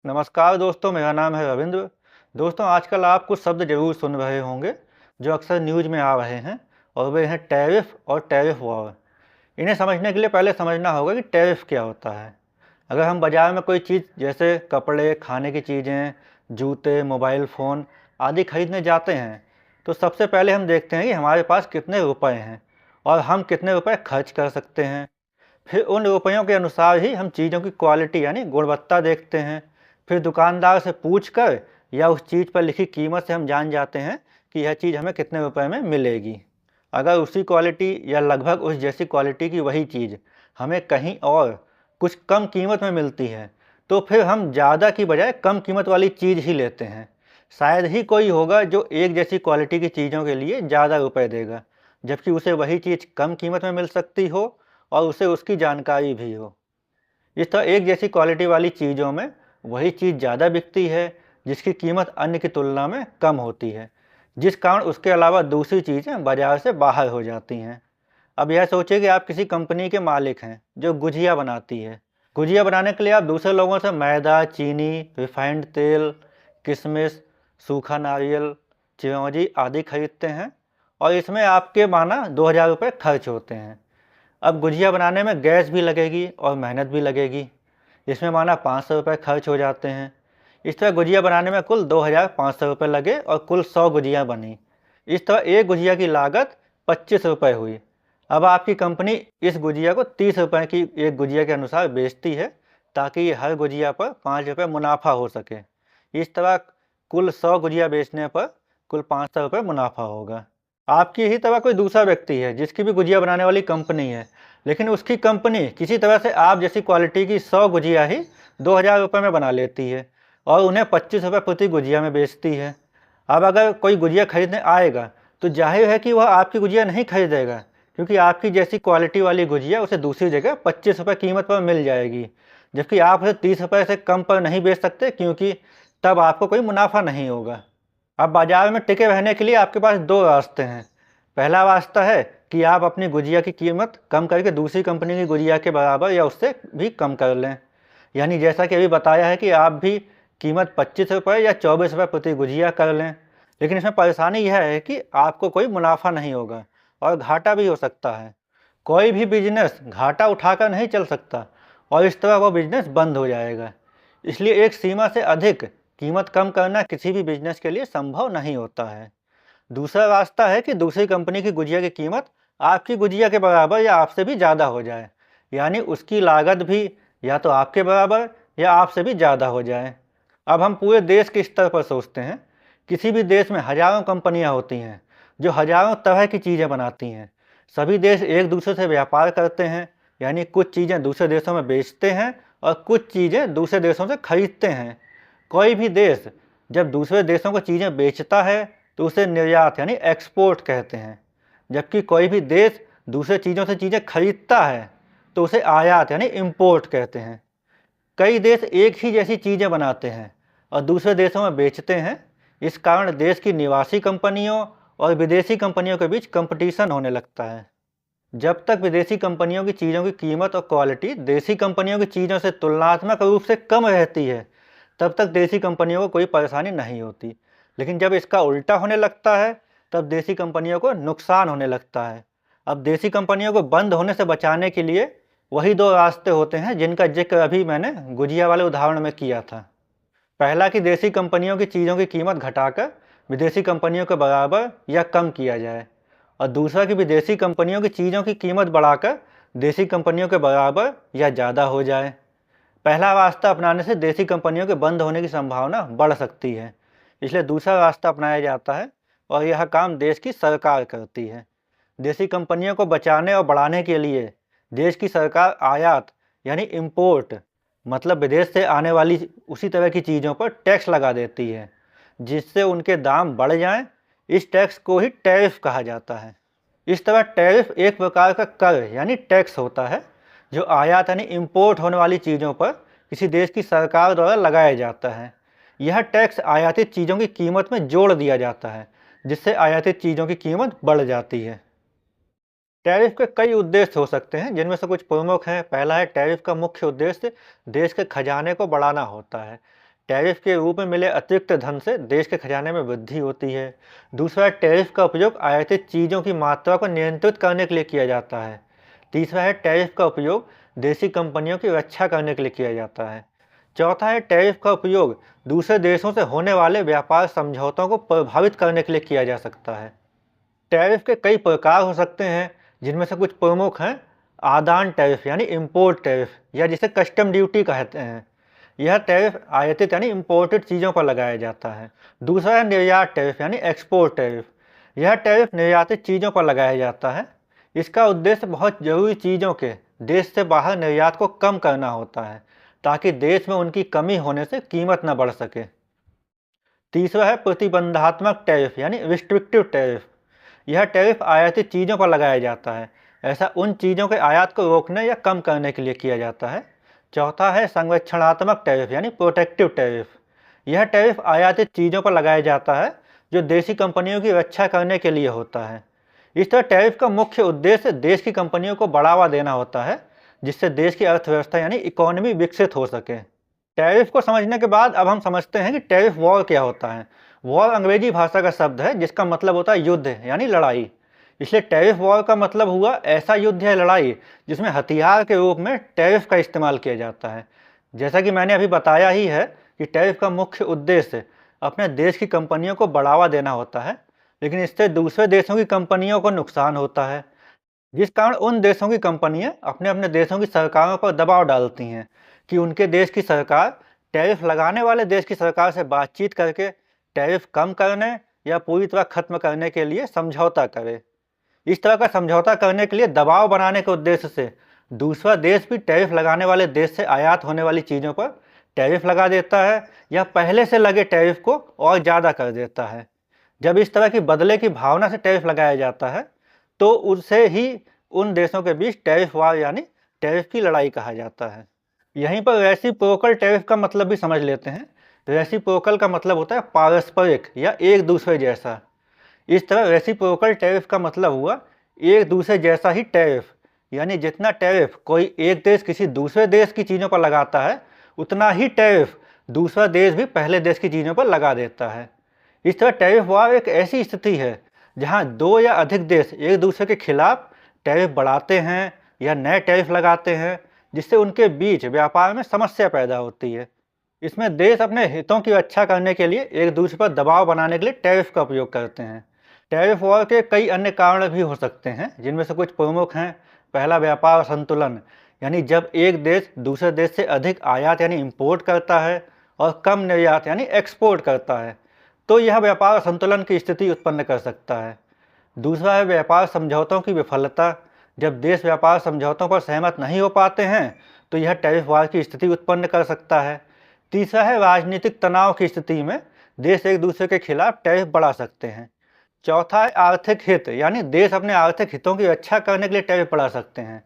नमस्कार दोस्तों, मेरा नाम है रविंद्र। दोस्तों, आजकल आप कुछ शब्द ज़रूर सुन रहे होंगे जो अक्सर न्यूज़ में आ रहे हैं, और वे हैं टैरिफ और टैरिफ वॉर। इन्हें समझने के लिए पहले समझना होगा कि टैरिफ क्या होता है। अगर हम बाज़ार में कोई चीज़ जैसे कपड़े, खाने की चीज़ें, जूते, मोबाइल फ़ोन आदि खरीदने जाते हैं, तो सबसे पहले हम देखते हैं कि हमारे पास कितने रुपए हैं और हम कितने रुपए खर्च कर सकते हैं। फिर उन रुपयों के अनुसार ही हम चीज़ों की क्वालिटी यानी गुणवत्ता देखते हैं। फिर दुकानदार से पूछकर या उस चीज़ पर लिखी कीमत से हम जान जाते हैं कि यह चीज़ हमें कितने रुपए में मिलेगी। अगर उसी क्वालिटी या लगभग उस जैसी क्वालिटी की वही चीज़ हमें कहीं और कुछ कम कीमत में मिलती है, तो फिर हम ज़्यादा की बजाय कम कीमत वाली चीज़ ही लेते हैं। शायद ही कोई होगा जो एक जैसी क्वालिटी की चीज़ों के लिए ज़्यादा रुपए देगा, जबकि उसे वही चीज़ कम कीमत में मिल सकती हो और उसे उसकी जानकारी भी हो। इस तरह एक जैसी क्वालिटी वाली चीज़ों में वही चीज़ ज़्यादा बिकती है, जिसकी कीमत अन्य की तुलना में कम होती है, जिस कारण उसके अलावा दूसरी चीज़ें बाजार से बाहर हो जाती हैं। अब यह सोचिए कि आप किसी कंपनी के मालिक हैं जो गुजिया बनाती है। गुजिया बनाने के लिए आप दूसरे लोगों से मैदा, चीनी, रिफाइंड तेल, किशमिश, सूखा नारियल, चिरौंजी आदि खरीदते हैं, और इसमें आपके माना 2000 रुपये खर्च होते हैं। अब गुजिया बनाने में गैस भी लगेगी और मेहनत भी लगेगी। इसमें माना 500 रुपये खर्च हो जाते हैं। इस तरह गुजिया बनाने में कुल 2500 रुपये लगे और कुल 100 गुजिया बनी। इस तरह एक गुजिया की लागत 25 रुपये हुई। अब आपकी कंपनी इस गुजिया को 30 रुपये की एक गुजिया के अनुसार बेचती है, ताकि ये हर गुजिया पर 5 रुपये मुनाफा हो सके। इस तरह कुल 100 गुजिया बेचने पर कुल 500 रुपये मुनाफा होगा। आपकी ही तरह कोई दूसरा व्यक्ति है जिसकी भी गुजिया बनाने वाली कंपनी है, लेकिन उसकी कंपनी किसी तरह से आप जैसी क्वालिटी की 100 गुजिया ही 2000 रुपये में बना लेती है और उन्हें 25 रुपये प्रति गुजिया में बेचती है। अब अगर कोई गुजिया खरीदने आएगा तो जाहिर है कि वह आपकी गुजिया नहीं खरीदेगा, क्योंकि आपकी जैसी क्वालिटी वाली गुजिया उसे दूसरी जगह 25 रुपये कीमत पर मिल जाएगी, जबकि आप उसे 30 रुपये से कम पर नहीं बेच सकते, क्योंकि तब आपको कोई मुनाफा नहीं होगा। अब बाजार में टिके रहने के लिए आपके पास दो रास्ते हैं। पहला रास्ता है कि आप अपनी गुजिया की कीमत कम करके दूसरी कंपनी की गुजिया के बराबर या उससे भी कम कर लें। यानी जैसा कि अभी बताया है कि आप भी कीमत 25 रुपये या 24 रुपये प्रति गुजिया कर लें। लेकिन इसमें परेशानी यह है कि आपको कोई मुनाफा नहीं होगा और घाटा भी हो सकता है। कोई भी बिजनेस घाटा उठाकर नहीं चल सकता, और इस तरह वो बिजनेस बंद हो जाएगा। इसलिए एक सीमा से अधिक कीमत कम करना किसी भी बिजनेस के लिए संभव नहीं होता है। दूसरा रास्ता है कि दूसरी कंपनी की गुजिया की कीमत आपकी गुजिया के बराबर या आपसे भी ज़्यादा हो जाए, यानी उसकी लागत भी या तो आपके बराबर या आपसे भी ज़्यादा हो जाए। अब हम पूरे देश के स्तर पर सोचते हैं। किसी भी देश में हजारों कंपनियां होती हैं जो हजारों तरह की चीज़ें बनाती हैं। सभी देश एक दूसरे से व्यापार करते हैं, यानी कुछ चीज़ें दूसरे देशों में बेचते हैं और कुछ चीज़ें दूसरे देशों से खरीदते हैं। कोई भी देश जब दूसरे देशों को चीज़ें बेचता है तो उसे निर्यात यानी एक्सपोर्ट कहते हैं, जबकि कोई भी देश दूसरे चीज़ों से चीज़ें खरीदता है तो उसे आयात यानी इम्पोर्ट कहते हैं। कई देश एक ही जैसी चीज़ें बनाते हैं और दूसरे देशों में बेचते हैं। इस कारण देश की निवासी कंपनियों और विदेशी कंपनियों के बीच कंपटीशन होने लगता है। जब तक विदेशी कंपनियों की चीज़ों की कीमत और क्वालिटी देसी कंपनियों की चीज़ों से तुलनात्मक रूप से कम रहती है, तब तक देसी कंपनियों को कोई परेशानी नहीं होती। लेकिन जब इसका उल्टा होने लगता है, तब देसी कंपनियों को नुकसान होने लगता है। अब देसी कंपनियों को बंद होने से बचाने के लिए वही दो रास्ते होते हैं जिनका जिक्र अभी मैंने गुजिया वाले उदाहरण में किया था। पहला कि देसी कंपनियों की चीज़ों की कीमत घटाकर विदेशी कंपनियों के बराबर या कम किया जाए, और दूसरा कि विदेशी कंपनियों की चीज़ों की कीमत बढ़ाकर देसी कंपनियों के बराबर या ज़्यादा हो जाए। पहला रास्ता अपनाने से देसी कंपनियों के बंद होने की संभावना बढ़ सकती है, इसलिए दूसरा रास्ता अपनाया जाता है, और यह काम देश की सरकार करती है। देसी कंपनियों को बचाने और बढ़ाने के लिए देश की सरकार आयात यानी इम्पोर्ट मतलब विदेश से आने वाली उसी तरह की चीज़ों पर टैक्स लगा देती है, जिससे उनके दाम बढ़ जाएं। इस टैक्स को ही टैरिफ कहा जाता है। इस तरह टैरिफ एक प्रकार का कर यानी टैक्स होता है, जो आयात यानी इम्पोर्ट होने वाली चीज़ों पर किसी देश की सरकार द्वारा लगाया जाता है। यह टैक्स आयातित चीज़ों की कीमत में जोड़ दिया जाता है, जिससे आयातित चीज़ों की कीमत बढ़ जाती है। टैरिफ के कई उद्देश्य हो सकते हैं, जिनमें से कुछ प्रमुख हैं। पहला है, टैरिफ का मुख्य उद्देश्य देश के खजाने को बढ़ाना होता है। टैरिफ के रूप में मिले अतिरिक्त धन से देश के खजाने में वृद्धि होती है। दूसरा है, टैरिफ का उपयोग आयातित चीज़ों की मात्रा को नियंत्रित करने के लिए किया जाता है। तीसरा है, टैरिफ का उपयोग देशी कंपनियों की रक्षा करने के लिए किया जाता है। चौथा है, टैरिफ का उपयोग दूसरे देशों से होने वाले व्यापार समझौतों को प्रभावित करने के लिए किया जा सकता है। टैरिफ के कई प्रकार हो सकते हैं, जिनमें से कुछ प्रमुख हैं आदान टैरिफ यानी इम्पोर्ट टैरिफ, या जिसे कस्टम ड्यूटी कहते हैं। यह टैरिफ आयातित यानी इम्पोर्टेड चीज़ों पर लगाया जाता है। दूसरा है निर्यात टैरिफ यानी एक्सपोर्ट टैरिफ। यह टैरिफ निर्यातित चीज़ों पर लगाया जाता है। इसका उद्देश्य बहुत ज़रूरी चीज़ों के देश से बाहर निर्यात को कम करना होता है, ताकि देश में उनकी कमी होने से कीमत न बढ़ सके। तीसरा है प्रतिबंधात्मक टैरिफ यानी रिस्ट्रिक्टिव टैरिफ। यह टैरिफ आयातित चीज़ों पर लगाया जाता है। ऐसा उन चीज़ों के आयात को रोकने या कम करने के लिए किया जाता है। चौथा है संरक्षणात्मक टैरिफ यानी प्रोटेक्टिव टैरिफ। यह टैरिफ आयातित चीज़ों पर लगाया जाता है जो देशी कंपनियों की रक्षा करने के लिए होता है। इस तरह टैरिफ का मुख्य उद्देश्य देश की कंपनियों को बढ़ावा देना होता है, जिससे देश की अर्थव्यवस्था यानी इकोनॉमी विकसित हो सके। टैरिफ को समझने के बाद अब हम समझते हैं कि टैरिफ वॉर क्या होता है। वॉर अंग्रेजी भाषा का शब्द है जिसका मतलब होता है युद्ध यानी लड़ाई। इसलिए टैरिफ वॉर का मतलब हुआ ऐसा युद्ध या लड़ाई जिसमें हथियार के रूप में टैरिफ का इस्तेमाल किया जाता है। जैसा कि मैंने अभी बताया ही है कि टैरिफ का मुख्य उद्देश्य अपने देश की कंपनियों को बढ़ावा देना होता है, लेकिन इससे दूसरे देशों की कंपनियों को नुकसान होता है, जिस कारण उन देशों की कंपनियां अपने अपने देशों की सरकारों पर दबाव डालती हैं कि उनके देश की सरकार टैरिफ लगाने वाले देश की सरकार से बातचीत करके टैरिफ कम करने या पूरी तरह खत्म करने के लिए समझौता करे। इस तरह का समझौता करने के लिए दबाव बनाने के उद्देश्य से दूसरा देश भी टैरिफ लगाने वाले देश से आयात होने वाली चीज़ों पर टैरिफ लगा देता है या पहले से लगे टैरिफ को और ज़्यादा कर देता है। जब इस तरह की बदले की भावना से टैरिफ लगाया जाता है तो उससे ही उन देशों के बीच टैरिफ वार यानी टैरिफ की लड़ाई कहा जाता है। यहीं पर रेसिप्रोकल टैरिफ का मतलब भी समझ लेते हैं। रेसिप्रोकल का मतलब होता है पारस्परिक या एक दूसरे जैसा। इस तरह रेसिप्रोकल टैरिफ का मतलब हुआ एक दूसरे जैसा ही टैरिफ, यानी जितना टैरिफ कोई एक देश किसी दूसरे देश की चीज़ों पर लगाता है उतना ही टैरिफ दूसरा देश भी पहले देश की चीज़ों पर लगा देता है। इस तरह टैरिफ वार एक ऐसी स्थिति है जहां दो या अधिक देश एक दूसरे के खिलाफ टैरिफ बढ़ाते हैं या नए टैरिफ लगाते हैं, जिससे उनके बीच व्यापार में समस्या पैदा होती है। इसमें देश अपने हितों की रक्षा करने के लिए एक दूसरे पर दबाव बनाने के लिए टैरिफ का उपयोग करते हैं। टैरिफ वॉर के कई अन्य कारण भी हो सकते हैं, जिनमें से कुछ प्रमुख हैं। पहला, व्यापार असंतुलन, यानी जब एक देश दूसरे देश से अधिक आयात यानी इंपोर्ट करता है और कम निर्यात यानी एक्सपोर्ट करता है, तो यह व्यापार असंतुलन की स्थिति उत्पन्न कर सकता है। दूसरा है व्यापार समझौतों की विफलता। जब देश व्यापार समझौतों पर सहमत नहीं हो पाते हैं तो यह टैरिफ वार की स्थिति उत्पन्न कर सकता है। तीसरा है राजनीतिक तनाव की स्थिति में देश एक दूसरे के खिलाफ टैरिफ बढ़ा सकते हैं। चौथा है आर्थिक हित, यानी देश अपने आर्थिक हितों की रक्षा करने के लिए टैरिफ बढ़ा सकते हैं।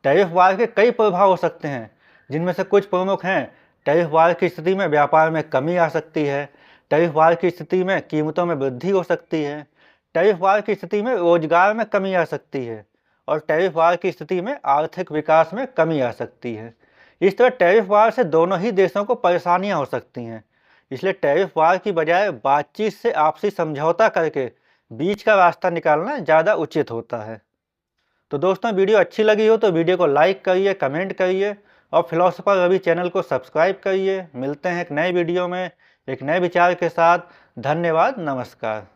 टैरिफ वार के कई प्रभाव हो सकते हैं, जिनमें से कुछ प्रमुख हैं। टैरिफ वार की स्थिति में व्यापार में कमी आ सकती है। टैरिफ वार की स्थिति में कीमतों में वृद्धि हो सकती है। टैरिफ वार की स्थिति में रोजगार में कमी आ सकती है और टैरिफ वार की स्थिति में आर्थिक विकास में कमी आ सकती है। इस तरह टैरिफ वार से दोनों ही देशों को परेशानियां हो सकती हैं। इसलिए टैरिफ वार की बजाय बातचीत से आपसी समझौता करके बीच का रास्ता निकालना ज़्यादा उचित होता है। तो दोस्तों, वीडियो अच्छी लगी हो तो वीडियो को लाइक करिए, कमेंट करिए और फिलोसोफर रवि चैनल को सब्सक्राइब करिए। मिलते हैं एक नए वीडियो में एक नए विचार के साथ। धन्यवाद, नमस्कार।